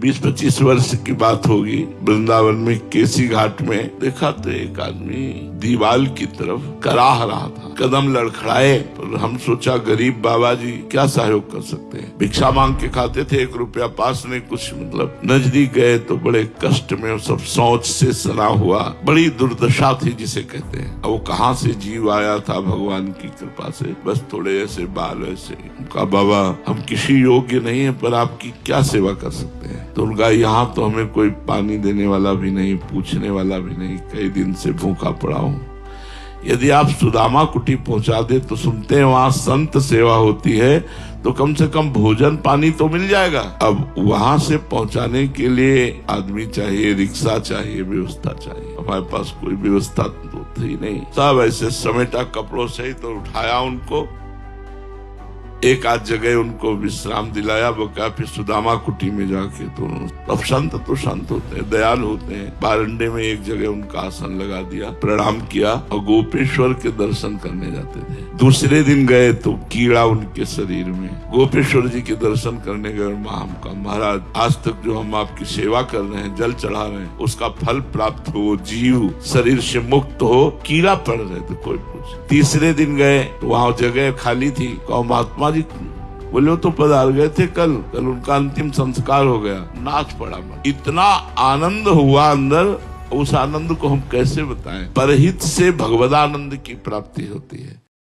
20-25 वर्ष की बात होगी। वृंदावन में केसी घाट में देखा तो एक आदमी दीवाल की तरफ कराह रहा था, कदम लड़खड़ाए। पर हम सोचा गरीब बाबा जी क्या सहयोग कर सकते हैं, भिक्षा मांग के खाते थे, 1 रुपया पास नहीं कुछ। मतलब नजदीक गए तो बड़े कष्ट में, सब सोच से सना हुआ, बड़ी दुर्दशा थी जिसे कहते हैं। अब वो कहाँ से जीव आया था भगवान की कृपा से, बस थोड़े ऐसे बाल ऐसे। उनका बाबा हम किसी योग्य नहीं है पर आपकी क्या सेवा कर सकते हैं। तो उनका यहाँ तो हमें कोई पानी देने वाला भी नहीं, पूछने वाला भी नहीं, कई दिन से भूखा पड़ा हूँ। यदि आप सुदामा कुटी पहुंचा दे तो सुनते हैं वहां संत सेवा होती है, तो कम से कम भोजन पानी तो मिल जाएगा। अब वहां से पहुंचाने के लिए आदमी चाहिए, रिक्शा चाहिए, व्यवस्था चाहिए। हमारे पास कोई व्यवस्था तो थी नहीं, सब ऐसे समेटा कपड़ों से ही तो उठाया उनको। एक आध जगह उनको विश्राम दिलाया, वो क्या फिर सुदामा कुटी में जाके। तो अब संत तो संत होते हैं, दयालु होते हैं। बारंडे में एक जगह उनका आसन लगा दिया, प्रणाम किया और गोपेश्वर के दर्शन करने जाते थे। दूसरे दिन गए तो कीड़ा उनके शरीर में। गोपेश्वर जी के दर्शन करने गए, हम का महाराज आज तक जो हम आपकी सेवा कर रहे हैं, जल चढ़ा रहे हैं, उसका फल प्राप्त हो, जीव शरीर से मुक्त हो, कीड़ा पड़ रहे थे कोई पूछ। तीसरे दिन गए तो वहां जगह खाली थी, कहो महात्मा जी बोले वो तो पधार गए थे कल उनका अंतिम संस्कार हो गया। नाच पड़ा मन, इतना आनंद हुआ अंदर, उस आनंद को हम कैसे बताएं। परहित से भगवदानंद की प्राप्ति होती है।